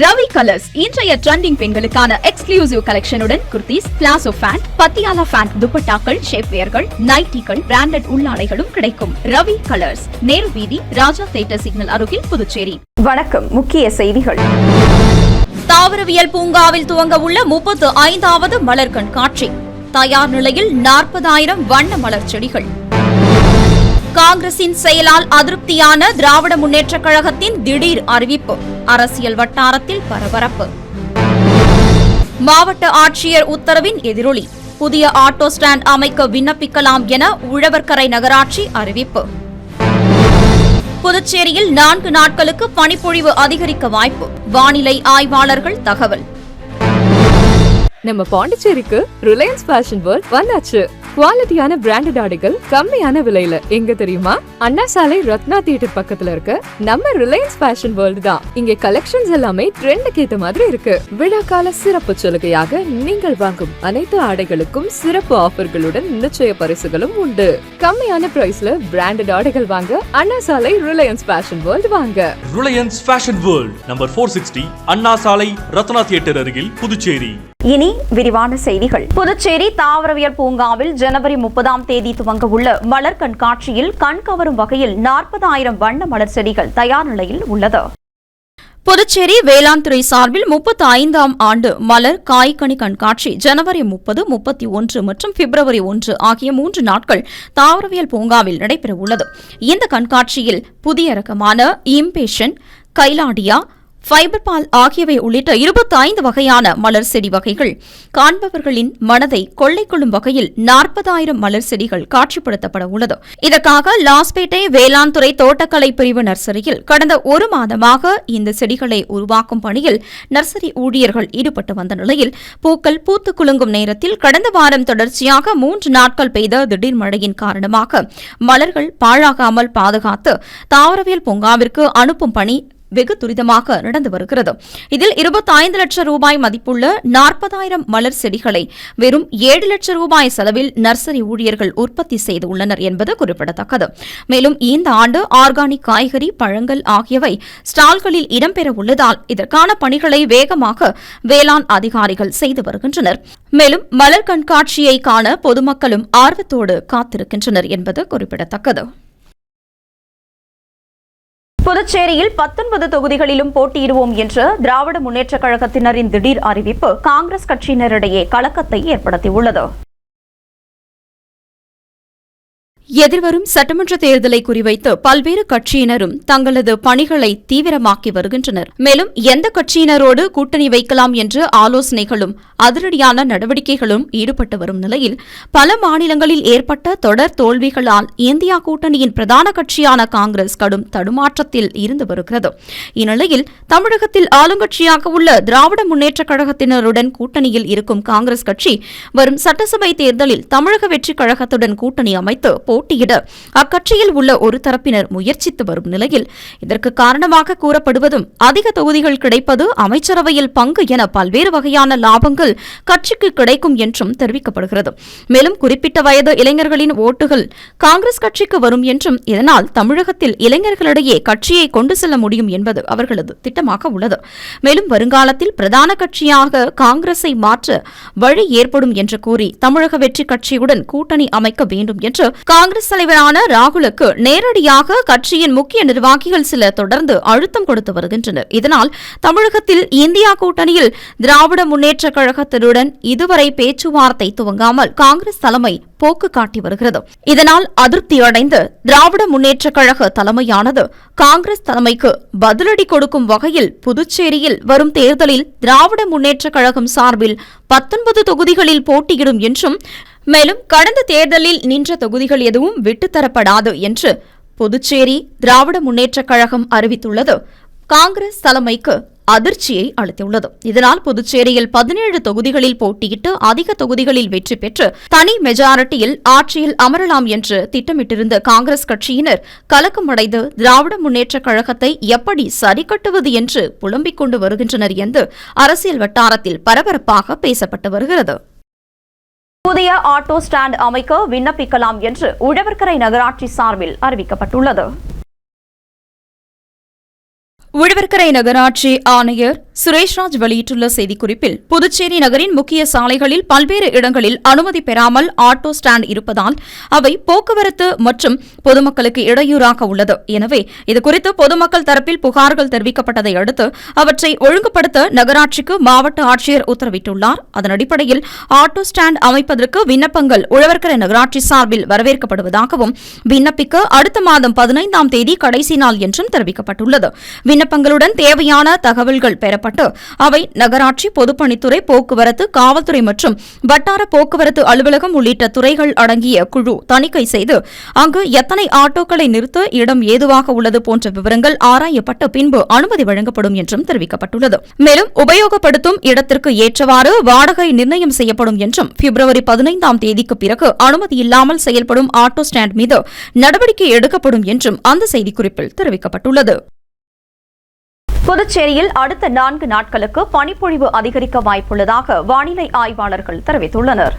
Ravi colours இன்றைய trending பெண்களுக்கான exclusive கலெக்ஷனுடன் kurtis, palazzo pant, Patiala pant, துப்பட்டாக்கள், ஷேப்வேர்கள், நைட்டிகள், பிராண்டட் உள்ளாடைகளும் கிடைக்கும். ரவி கலர்ஸ், நேரு வீதி, ராஜா தியேட்டர் சிக்னல் அருகில், புதுச்சேரி. வணக்கம். முக்கிய செய்திகள். தாவரவியல் பூங்காவில் துவங்க உள்ள 35வது மலர் கண்காட்சி. தயார் நிலையில் 40,000 வண்ண மலர் செடிகள். காங்கிரசின் செயலால் அதிருப்தியான திராவிட முன்னேற்றக் கழகத்தின் திடீர் அறிவிப்பு. அரசியல் வட்டாரத்தில் பரபரப்பு. மாவட்ட ஆட்சியர் உத்தரவின் எதிரொலி. புதிய ஆட்டோ ஸ்டாண்ட் அமைக்க விண்ணப்பிக்கலாம் என உழவர்கரை நகராட்சி அறிவிப்பு. புதுச்சேரியில் 4 நாட்களுக்கு பனிப்பொழிவு அதிகரிக்க வாய்ப்பு. வானிலை ஆய்வாளர்கள் தகவல். நம்ம பாண்டிச்சேரிக்கு ரிலையன்ஸ் ஃபேஷன் வேர்ல்ட் வந்தாச்சு. குவாலிட்டியான பிராண்டட் ஆடைகள் கம்மியான விலையில. எங்க தெரியுமா? அண்ணா சாலை ரத்னா தியேட்டர் பக்கத்துல இருக்க நம்ம ரிலையன்ஸ் ஃபேஷன் வேர்ல்ட் தான். இங்க கலெக்ஷன்ஸ் எல்லாமே ட்ரெண்டுக்கு ஏத்த மாதிரி இருக்கு. விழாக்கால சிறப்பு சலுகையாக நீங்கள் வாங்கும் அனைத்து ஆடைகளுக்கும் சிறப்பு ஆஃபர்களுடன் நிச்சய பரிசுகளும் உண்டு. கம்மியான பிரைஸ்ல பிராண்டட் ஆடைகள் வாங்க அண்ணா சாலை ரிலையன்ஸ் ஃபேஷன் வேர்ல்ட் வாங்க. ரிலையன்ஸ் ஃபேஷன் வேர்ல்ட் நம்பர் 460 அண்ணா சாலை ரத்னா தியேட்டர் அருகில், புதுச்சேரி. இனி விரிவான செய்திகள். புதுச்சேரி தாவரவியல் பூங்காவில் ஜனவரி 30ஆம் தேதி துவங்க உள்ள மலர் கண்காட்சியில் கண்கவரும் வகையில் 40,000 வண்ண மலர் செடிகள் தயார் நிலையில் உள்ளது. புதுச்சேரி வேளாண் துறை சார்பில் 35ஆம் ஆண்டு மலர் காய்கனி கண்காட்சி ஜனவரி 30, 31 மற்றும் பிப்ரவரி 1 ஆகிய 3 நாட்கள் தாவரவியல் பூங்காவில் நடைபெறவுள்ளது. இந்த கண்காட்சியில் புதிய ரகமான இம்பேஷன், கைலாடியா, ஃபைபர் பால் ஆகியவை உள்ளிட்ட 25 வகையான மலர் செடி வகைகள் காண்பவர்களின் மனதை கொள்ளை கொள்ளும் வகையில் 40,000 மலர் செடிகள் காட்சிப்படுத்தப்பட உள்ளது. இதற்காக லாஸ்பேட்டை வேளாண் துறை தோட்டக்கலை பிரிவு நர்சரியில் கடந்த 1 மாதமாக இந்த செடிகளை உருவாக்கும் பணியில் நர்சரி ஊழியர்கள் ஈடுபட்டு வந்த நிலையில் பூக்கள் பூத்து குலுங்கும் நேரத்தில் கடந்த வாரம் தொடர்ச்சியாக 3 நாட்கள் பெய்த திடீர் மழையின் காரணமாக மலர்கள் பாழாகாமல் பாதுகாத்து தாவரவியல் பூங்காவிற்கு அனுப்பும் பணி வெகு துரிதமாக நடந்து வருகிறது. இதில் 25 லட்சம் ரூபாய் மதிப்புள்ள 40,000 மலர் செடிகளை வெறும் 7 லட்சம் ரூபாய் செலவில் நர்சரி ஊழியர்கள் உற்பத்தி செய்துள்ளனர் என்பது குறிப்பிடத்தக்கது. மேலும் இந்த ஆண்டு ஆர்கானிக் காய்கறி, பழங்கள் ஆகியவை ஸ்டால்களில் இடம்பெற உள்ளதால் இதற்கான பணிகளை வேகமாக வேளாண் அதிகாரிகள் செய்து வருகின்றனர். மேலும் மலர் கண்காட்சியை காண பொதுமக்களும் ஆர்வத்தோடு காத்திருக்கின்றனர் என்பது குறிப்பிடத்தக்கது. புதுச்சேரியில் 19 தொகுதிகளிலும் போட்டியிடுவோம் என்ற திராவிட முன்னேற்றக் கழகத்தினரின் திடீர் அறிவிப்பு காங்கிரஸ் கட்சியினரிடையே கலக்கத்தை ஏற்படுத்தியுள்ளது. எதிர்வரும் சட்டமன்ற தேர்தலை குறிவைத்து பல்வேறு கட்சியினரும் தங்களது பணிகளை தீவிரமாக்கி வருகின்றனர். மேலும் எந்த கட்சியினரோடு கூட்டணி வைக்கலாம் என்ற ஆலோசனைகளும் அதிரடியான நடவடிக்கைகளும் ஈடுபட்டு வரும் நிலையில் பல மாநிலங்களில் ஏற்பட்ட தொடர் தோல்விகளால் இந்தியா கூட்டணியின் பிரதான கட்சியான காங்கிரஸ் கடும் தடுமாற்றத்தில் இருந்து வருகிறது. இந்நிலையில் தமிழகத்தில் ஆளுங்கட்சியாக உள்ள திராவிட முன்னேற்றக் கழகத்தினருடன் கூட்டணியில் இருக்கும் காங்கிரஸ் கட்சி வரும் சட்டசபை தேர்தலில் தமிழக வெற்றிக் கழகத்துடன் கூட்டணி அமைத்து போட்டியிட அக்கட்சியில் உள்ள ஒரு தரப்பினர் முயற்சித்து வரும் நிலையில் இதற்கு காரணமாக கூறப்படுவதும் அதிக தொகுதிகள் கிடைப்பது, அமைச்சரவையில் பங்கு என பல்வேறு வகையான லாபங்கள் கட்சிக்கு கிடைக்கும் என்றும் தெரிவிக்கப்படுகிறது. மேலும் குறிப்பிட்ட வயது இளைஞர்களின் ஓட்டுகள் காங்கிரஸ் கட்சிக்கு வரும் என்றும் இதனால் தமிழகத்தில் இளைஞர்களிடையே கட்சியை கொண்டு செல்ல முடியும் என்பது அவர்களது திட்டமாக உள்ளது. மேலும் வருங்காலத்தில் பிரதான கட்சியாக காங்கிரஸை மாற்ற வழி ஏற்படும் என்று கூறி தமிழக வெற்றி கட்சியுடன் கூட்டணி அமைக்க வேண்டும் என்று காங்கிரஸ் தலைவரான ராகுலுக்கு நேரடியாக கட்சியின் முக்கிய நிர்வாகிகள் சிலர் தொடர்ந்து அழுத்தம் கொடுத்து வருகின்றனர். இதனால் தமிழகத்தில் இந்தியா கூட்டணியில் திராவிட முன்னேற்றக் கழகத்தினுடன் இதுவரை பேச்சுவார்த்தை துவங்காமல் காங்கிரஸ் தலைமை போக்கு காட்டி வருகிறது. இதனால் அதிருப்தியடைந்து திராவிட முன்னேற்றக் கழக தலைமையானது காங்கிரஸ் தலைமைக்கு பதிலடி கொடுக்கும் வகையில் புதுச்சேரியில் வரும் தேர்தலில் திராவிட முன்னேற்றக் கழகம் சார்பில் 19 தொகுதிகளில் போட்டியிடும் என்றும் மேலும் கடந்த தேர்தலில் நின்ற தொகுதிகள் எதுவும் விட்டுத்தரப்படாது என்று புதுச்சேரி திராவிட முன்னேற்றக் கழகம் அறிவித்துள்ளது காங்கிரஸ் தலைமைக்கு அதிர்ச்சியை அளித்துள்ளது. இதனால் புதுச்சேரியில் 17 தொகுதிகளில் போட்டியிட்டு அதிக தொகுதிகளில் வெற்றி பெற்று தனி மெஜாரிட்டியில் ஆட்சியில் அமரலாம் என்று திட்டமிட்டிருந்த காங்கிரஸ் கட்சியினர் கலக்கமடைந்து திராவிட முன்னேற்றக் கழகத்தை எப்படி சரிக்கட்டுவது என்று புலம்பிக் கொண்டு வருகின்றனர் என்று அரசியல் வட்டாரத்தில் பரபரப்பாக பேசப்பட்டு வருகிறது. புதிய ஆட்டோ ஸ்டாண்ட் அமைக்க விண்ணப்பிக்கலாம் என்று உழவர்கரை நகராட்சி சார்பில் அறிவிக்கப்பட்டுள்ளது. உழவர்கரை நகராட்சி ஆணையர் சுரேஷ்ராஜ் வெளியிட்டுள்ள செய்திக்குறிப்பில், புதுச்சேரி நகரின் முக்கிய சாலைகளில் பல்வேறு இடங்களில் அனுமதி பெறாமல் ஆட்டோ ஸ்டாண்ட் இருப்பதால் அவை போக்குவரத்து மற்றும் பொதுமக்களுக்கு இடையூறாக உள்ளது. எனவே இதுகுறித்து பொதுமக்கள் தரப்பில் புகார்கள் தெரிவிக்கப்பட்டதை அடுத்து அவற்றை ஒழுங்குபடுத்த நகராட்சிக்கு மாவட்ட ஆட்சியர் உத்தரவிட்டுள்ளார். அதன் அடிப்படையில் ஆட்டோ ஸ்டாண்ட் அமைப்பதற்கு விண்ணப்பங்கள் உழவர்கரை நகராட்சி சார்பில் வரவேற்கப்படுவதாகவும், விண்ணப்பிக்க அடுத்த மாதம் 15ஆம் தேதி கடைசி நாள் என்றும் தெரிவிக்கப்பட்டுள்ளது. விண்ணப்பங்களுடன் தேவையான தகவல்கள் பெறப்பட்டு அவை நகராட்சி, பொதுப்பணித்துறை, போக்குவரத்து, காவல்துறை மற்றும் வட்டார போக்குவரத்து அலுவலகம் உள்ளிட்ட துறைகள் அடங்கிய குழு தணிக்கை செய்து அங்கு எத்தனை ஆட்டோக்களை நிறுத்த இடம் ஏதுவாக உள்ளது போன்ற விவரங்கள் ஆராயப்பட்டு பின்பு அனுமதி வழங்கப்படும் என்றும் தெரிவிக்கப்பட்டுள்ளது. மேலும் உபயோகப்படுத்தும் இடத்திற்கு ஏற்றவாறு வாடகை நிர்ணயம் செய்யப்படும் என்றும், பிப்ரவரி 15ஆம் தேதிக்கு பிறகு அனுமதி இல்லாமல் செயல்படும் ஆட்டோ ஸ்டாண்ட் மீது நடவடிக்கை எடுக்கப்படும் என்றும் அந்த செய்திக்குறிப்பில் தெரிவிக்கப்பட்டுள்ளது. புதுச்சேரியில் அடுத்த 4 நாட்களுக்கு பனிப்பொழிவு அதிகரிக்க வாய்ப்புள்ளதாக வானிலை ஆய்வாளர்கள் தெரிவித்துள்ளனர்.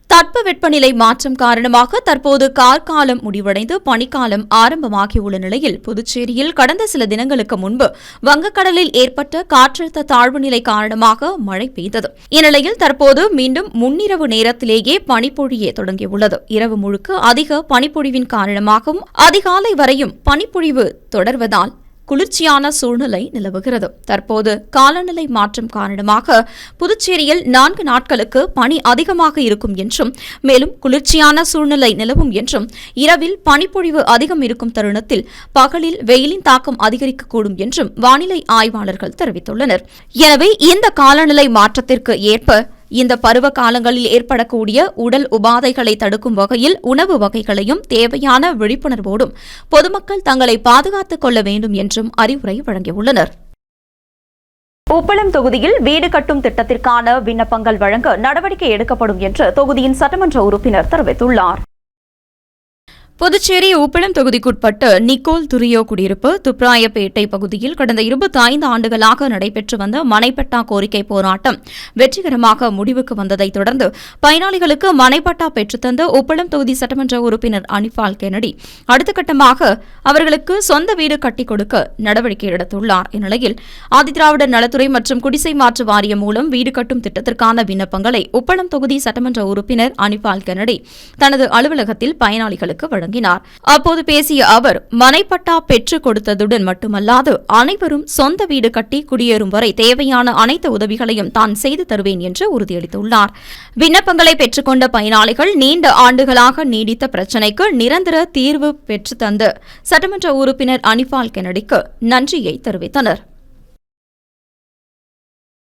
தட்பவெப்பநிலை மாற்றம் காரணமாக தற்போது கார்காலம் முடிவடைந்து பனிக்காலம் ஆரம்பமாகியுள்ள நிலையில், புதுச்சேரியில் கடந்த சில தினங்களுக்கு முன்பு வங்கக்கடலில் ஏற்பட்ட காற்றழுத்த தாழ்வு நிலை காரணமாக மழை பெய்தது. இந்நிலையில் தற்போது மீண்டும் முன்னிரவு நேரத்திலேயே பனிப்பொழிய தொடங்கியுள்ளது. இரவு முழுக்க அதிக பனிப்பொழிவின் காரணமாகவும் அதிகாலை வரையும் பனிப்பொழிவு தொடர்வதால் குளிர்ச்சியான சூழ்நிலை நிலவுகிறது. தற்போது காலநிலை மாற்றம் காரணமாக புதுச்சேரியில் 4 நாட்களுக்கு பனி அதிகமாக இருக்கும் என்றும், மேலும் குளிர்ச்சியான சூழ்நிலை நிலவும் என்றும், இரவில் பனிப்பொழிவு அதிகம் இருக்கும் தருணத்தில் பகலில் வெயிலின் தாக்கம் அதிகரிக்கக்கூடும் என்றும் வானிலை ஆய்வாளர்கள் தெரிவித்துள்ளனர். எனவே இந்த காலநிலை மாற்றத்திற்கு ஏற்ப இந்த பருவ காலங்களில் ஏற்படக்கூடிய உடல் உபாதைகளை தடுக்கும் வகையில் உணவு வகைகளையும் தேவையான விழிப்புணர்வோடும் பொதுமக்கள் தங்களை பாதுகாத்துக் கொள்ள வேண்டும் என்றும் அறிவுரை வழங்கியுள்ளனர். உப்பளம் தொகுதியில் வீடு கட்டும் திட்டத்திற்கான விண்ணப்பங்கள் வழங்க நடவடிக்கை எடுக்கப்படும் என்று தொகுதியின் சட்டமன்ற உறுப்பினர் தெரிவித்துள்ளார். புதுச்சேரி உப்பளம் தொகுதிக்குட்பட்ட நிக்கோல் துரியோ குடியிருப்பு துப்ராயப்பேட்டை பகுதியில் கடந்த 25 ஆண்டுகளாக நடைபெற்று வந்த மனைப்பட்டா கோரிக்கை போராட்டம் வெற்றிகரமாக முடிவுக்கு வந்ததைத் தொடர்ந்து பயனாளிகளுக்கு மனைப்பட்டா பெற்றுத்தந்த உப்பளம் தொகுதி சட்டமன்ற உறுப்பினர் அனிபால் கென்னடி அடுத்த கட்டமாக அவர்களுக்கு சொந்த வீடு கட்டிக் கொடுக்க நடவடிக்கை எடுத்துள்ளார். இந்நிலையில் ஆதிதிராவிடர் நலத்துறை மற்றும் குடிசை மாற்று வாரியம் மூலம் வீடு கட்டும் திட்டத்திற்கான விண்ணப்பங்களை உப்பளம் தொகுதி சட்டமன்ற உறுப்பினர் அனிபால் கென்னடி தனது அலுவலகத்தில் பயனாளிகளுக்கு வழங்கினார். அப்போது பேசிய அவர், மனைப்பட்டா பெற்றுக் கொடுத்ததுடன் மட்டுமல்லாது அனைவரும் சொந்த வீடு கட்டி குடியேறும் வரை தேவையான அனைத்து உதவிகளையும் தான் செய்து தருவேன் என்று உறுதியளித்துள்ளார். விண்ணப்பங்களை பெற்றுக்கொண்ட பயனாளிகள் நீண்ட ஆண்டுகளாக நீடித்த பிரச்சினைக்கு நிரந்தர தீர்வு பெற்றுத் தந்த சட்டமன்ற உறுப்பினர் அனிபால் கென்னடிக்கு நன்றியை தெரிவித்தனர்.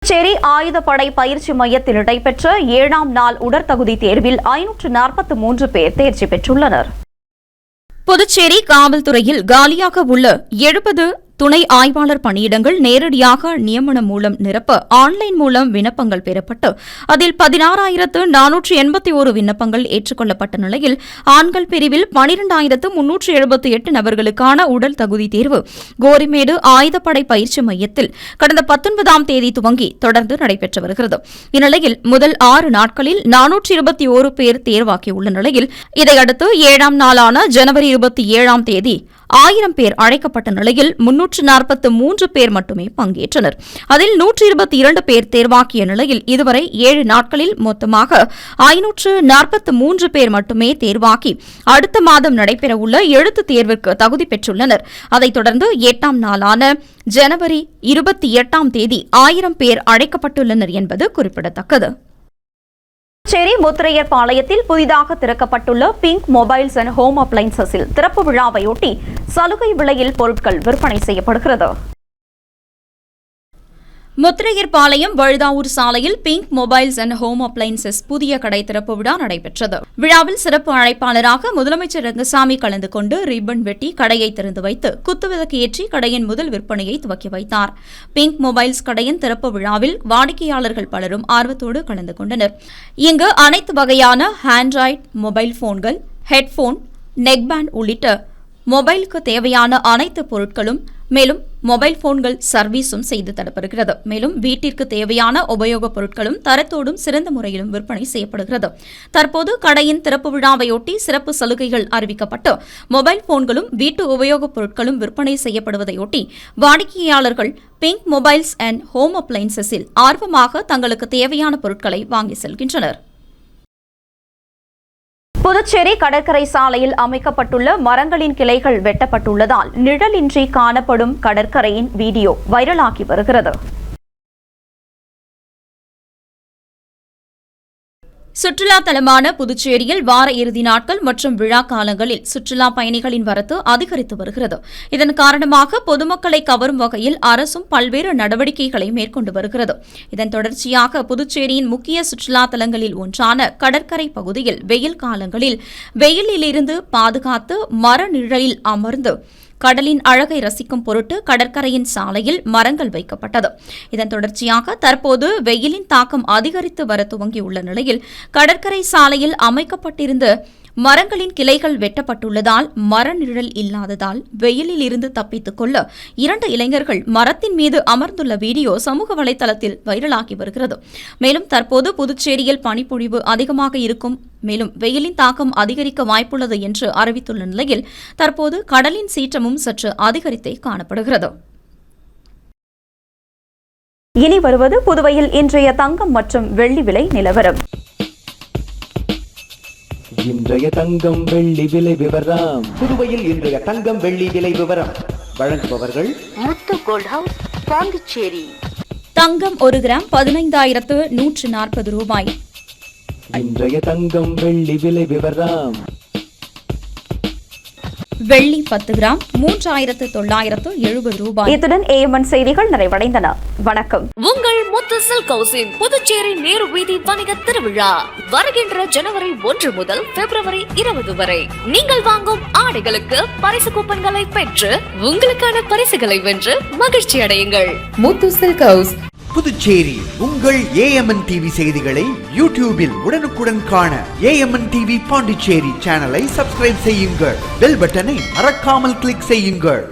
புதுச்சேரி ஆயுதப்படை பயிற்சி மையத்தில் நடைபெற்ற 7ஆம் நாள் உடற்தகுதி தேர்வில் 543 பேர் தேர்ச்சி பெற்றுள்ளனர். புதுச்சேரி காவல்துறையில் காலியாக உள்ள 70 துணை ஆய்வாளர் பணியிடங்கள் நேரடியாக நியமனம் மூலம் நிரப்ப ஆன்லைன் மூலம் விண்ணப்பங்கள் பெறப்பட்டு அதில் 16,481 விண்ணப்பங்கள் ஏற்றுக்கொள்ளப்பட்ட நிலையில் ஆண்கள் பிரிவில் 12,378 நபர்களுக்கான உடல் தகுதி தேர்வு கோரிமேடு ஆயுதப்படை பயிற்சி மையத்தில் கடந்த 19ஆம் தேதி துவங்கி தொடர்ந்து நடைபெற்று வருகிறது. இந்நிலையில் முதல் 6 நாட்களில் 421 பேர் தேர்வாகியுள்ள நிலையில் இதையடுத்து 7ஆம் நாளான ஜனவரி 27ஆம் தேதி 1000 பேர் அழைக்கப்பட்ட நிலையில் 343 பேர் மட்டுமே பங்கேற்றனர். அதில் 122 பேர் தேர்வாக்கிய நிலையில் இதுவரை 7 நாட்களில் மொத்தமாக 543 பேர் மட்டுமே தேர்வாக்கி அடுத்த மாதம் நடைபெறவுள்ள எழுத்துத் தேர்விற்கு தகுதி பெற்றுள்ளனர். அதைத் தொடர்ந்து 8ஆம் நாளான ஜனவரி 28ஆம் தேதி 1000 பேர் அழைக்கப்பட்டுள்ளனர் என்பது குறிப்பிடத்தக்கது. புதுச்சேரி முத்திரையர் பாளையத்தில் புதிதாக திறக்கப்பட்டுள்ள பிங்க் மொபைல்ஸ் அண்ட் ஹோம் அப்ளைன்சஸில் திறப்பு விழாவையொட்டி சலுகை விலையில் பொருட்கள் விற்பனை செய்யப்படுகிறது. முத்திரையர்பாளையம் வழுதாவூர் சாலையில் pink mobiles and home appliances புதிய கடை திறப்பு விழா நடைபெற்றது. விழாவில் சிறப்பு அழைப்பாளராக முதலமைச்சர் ரங்கசாமி கலந்து கொண்டு ரிப்பன் வெட்டி கடையை திறந்து வைத்து குத்துவிளக்கு ஏற்றி கடையின் முதல் விற்பனையை துவக்கி வைத்தார். பிங்க் மொபைல்ஸ் கடையின் திறப்பு விழாவில் வாடிக்கையாளர்கள் பலரும் ஆர்வத்தோடு கலந்து கொண்டனர். இங்கு அனைத்து வகையான ஆண்ட்ராய்டு மொபைல் போன்கள், ஹெட்போன், நெக்பேண்ட் உள்ளிட்ட மொபைலுக்கு தேவையான அனைத்து பொருட்களும் மேலும் மொபைல் போன்கள் சர்வீஸும் செய்து தரப்படுகிறது. மேலும் வீட்டிற்கு தேவையான உபயோகப் பொருட்களும் தரத்தோடும் சிறந்த முறையிலும் விற்பனை செய்யப்படுகிறது. தற்போது கடையின் திறப்பு விழாவையொட்டி சிறப்பு சலுகைகள் அறிவிக்கப்பட்டு மொபைல் போன்களும் வீட்டு உபயோகப் பொருட்களும் விற்பனை செய்யப்படுவதையொட்டி வாடிக்கையாளர்கள் பிங்க் மொபைல்ஸ் அண்ட் ஹோம் அப்ளையன்சஸில் ஆர்வமாக தங்களுக்கு தேவையான பொருட்களை வாங்கி செல்கின்றனர். புதுச்சேரி கடற்கரை சாலையில் அமைக்கப்பட்டுள்ள மரங்களின் கிளைகள் வெட்டப்பட்டுள்ளதால் நிழலின்றி காணப்படும் கடற்கரையின் வீடியோ வைரலாகி வருகிறது. சுற்றுலா தலமான புதுச்சேரியில் வார இறுதி நாட்கள் மற்றும் விழா காலங்களில் சுற்றுலா பயணிகளின் வரத்து அதிகரித்து வருகிறது. இதன் காரணமாக பொதுமக்களை கவரும் வகையில் அரசும் பல்வேறு நடவடிக்கைகளை மேற்கொண்டு வருகிறது. இதன் தொடர்ச்சியாக புதுச்சேரியின் முக்கிய சுற்றுலா தலங்களில் ஒன்றான கடற்கரை பகுதியில் வெயில் காலங்களில் வெயிலிலிருந்து பாதுகாத்து மர நிழலில் அமர்ந்து கடலின் அழகை ரசிக்கும் பொருட்டு கடற்கரையின் சாலையில் மரங்கள் வைக்கப்பட்டது. இதன் தொடர்ச்சியாக தற்போது வெயிலின் தாக்கம் அதிகரித்து வர துவங்கியுள்ள நிலையில் கடற்கரை சாலையில் அமைக்கப்பட்டிருந்த மரங்களின் கிளைகள் வெட்டப்பட்டுள்ளதால் மர நிழல் இல்லாததால் வெயிலில் இருந்து தப்பித்துக் கொள்ள 2 இளைஞர்கள் மரத்தின் மீது அமர்ந்துள்ள வீடியோ சமூக வலைதளத்தில் வைரலாகி வருகிறது. மேலும் தற்போது புதுச்சேரியில் பனிப்பொழிவு அதிகமாக இருக்கும், மேலும் வெயிலின் தாக்கம் அதிகரிக்க வாய்ப்புள்ளது என்று அறிவித்துள்ள நிலையில் தற்போது கடலின் சீற்றமும் சற்று அதிகரித்தே காணப்படுகிறது. இனி வருவது புதுவையில் இன்றைய தங்கம் மற்றும் வெள்ளி விலை நிலவரம். இன்றைய தங்கம் வெள்ளி விலை விவரம். புதுவையில் இன்றைய தங்கம் வெள்ளி விலை விவரம் வழங்குபவர்கள் முத்து கோல்ட் ஹவுஸ், பாண்டிச்சேரி. தங்கம் 1 கிராம் 15,140 ரூபாய். இன்றைய தங்கம் வெள்ளி விலை விவரம். வெள்ளி 10 கிராம் 3,970 ரூபாய். இத்துடன் ஏஎம்என் செய்திகள் நிறைவடைந்தன. வணக்கம். உங்கள் முத்து சில்க் ஹவுஸின் புதுச்சேரி நேரு வீதி வணிக திருவிழா வருகின்ற ஜனவரி 1 முதல் பிப்ரவரி 20 வரை. நீங்கள் வாங்கும் ஆடைகளுக்கு பரிசு கூப்பன்களை பெற்று உங்களுக்கான பரிசுகளை வென்று மகிழ்ச்சி அடையுங்கள். முத்து சில்க் ஹவுஸ், புதுச்சேரி. உங்கள் ஏஎம்என் டிவி செய்திகளை யூடியூபில் உடனுக்குடன் காண ஏஎம்என் டிவி பாண்டிச்சேரி சேனலை சப்ஸ்கிரைப் செய்யுங்கள். பெல் பட்டனை மறக்காமல் கிளிக் செய்யுங்கள்.